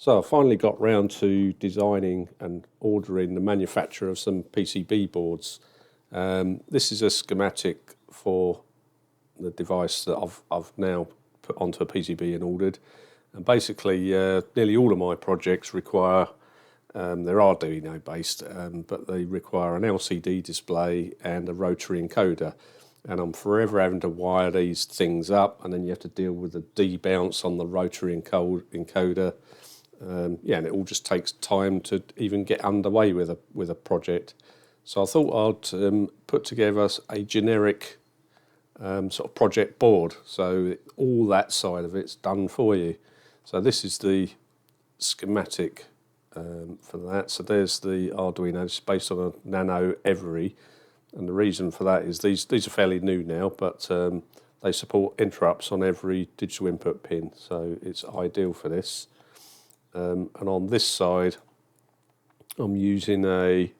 So I finally got round to designing and ordering the manufacture of some PCB boards. This is a schematic for the device that I've now put onto a PCB and ordered. And basically, nearly all of my projects require, they're Arduino based, but they require an LCD display and a rotary encoder. And I'm forever having to wire these things up, and then you have to deal with the D-bounce on the rotary encoder. And it all just takes time to even get underway with a project. So I thought I'd put together a generic sort of project board, so all that side of it's done for you. So this is the schematic for that. So there's the Arduino. It's based on a Nano Every, and the reason for that is these are fairly new now, but they support interrupts on every digital input pin, so it's ideal for this. And on this side, I'm using a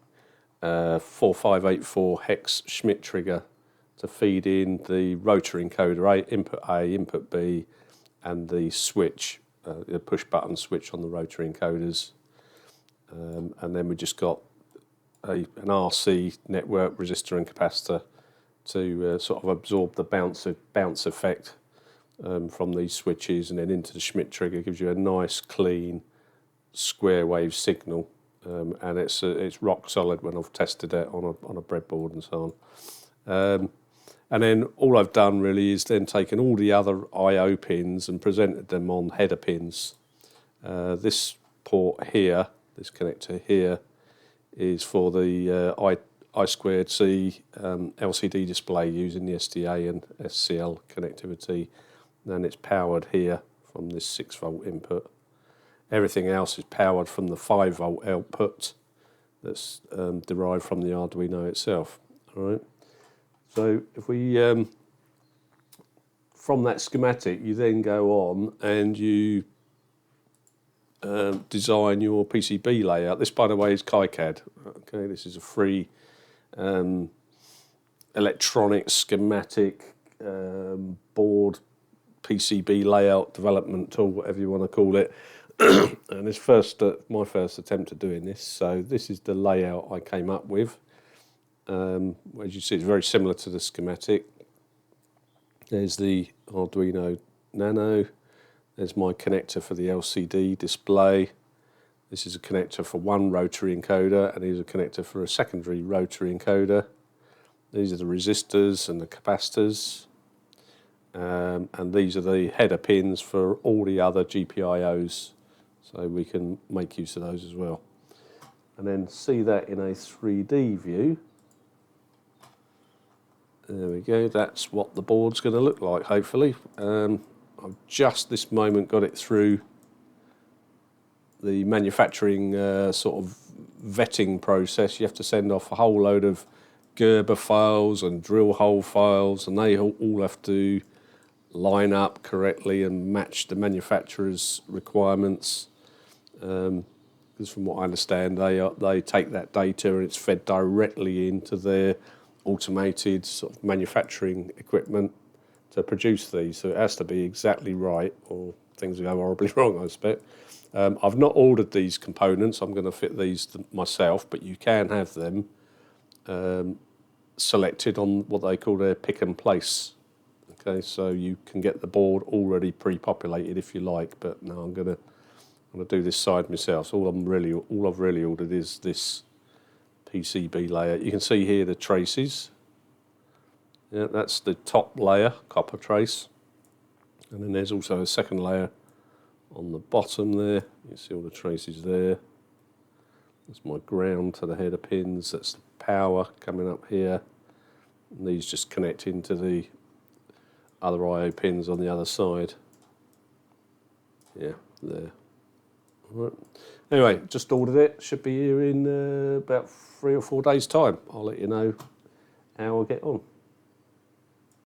4584 hex Schmitt trigger to feed in the rotary encoder, A, input B, and the switch, the push button switch on the rotary encoders. And then we just got an RC network resistor and capacitor to sort of absorb the bounce effect from these switches, and then into the Schmitt trigger. Gives you a nice clean square wave signal, and it's rock solid when I've tested it on a breadboard and so on. And then all I've done really is then taken all the other I/O pins and presented them on header pins. This port here, this connector here, is for the I2C LCD display using the SDA and SCL connectivity. And it's powered here from this 6-volt input. Everything else is powered from the 5-volt output that's derived from the Arduino itself. All right. So if we, from that schematic, you then go on and you design your PCB layout. This, by the way, is KiCAD. Okay, this is a free electronic schematic board PCB layout development tool, whatever you want to call it. And it's my first attempt at doing this. So this is the layout I came up with. As you see, it's very similar to the schematic. There's the Arduino Nano. There's my connector for the LCD display. This is a connector for one rotary encoder, and here's a connector for a secondary rotary encoder. These are the resistors and the capacitors. And these are the header pins for all the other GPIOs, so we can make use of those as well. And then see that in a 3D view. There we go, that's what the board's going to look like, hopefully. I've just this moment got it through the manufacturing sort of vetting process. You have to send off a whole load of Gerber files and drill hole files, and they all have to line up correctly and match the manufacturer's requirements. Because from what I understand, they take that data and it's fed directly into their automated sort of manufacturing equipment to produce these. So it has to be exactly right, or things will go horribly wrong, I expect. I've not ordered these components. I'm going to fit these myself, but you can have them selected on what they call their pick and place. Okay, so you can get the board already pre-populated if you like, but no, I'm gonna do this side myself. So all I've really ordered is this PCB layer. You can see here the traces. Yeah, that's the top layer, copper trace, and then there's also a second layer on the bottom there. You see all the traces there. That's my ground to the header pins. That's the power coming up here, and these just connect into the other I/O pins on the other side. Yeah, there. All right. Anyway, just ordered it. Should be here in about 3 or 4 days' time. I'll let you know how I get on.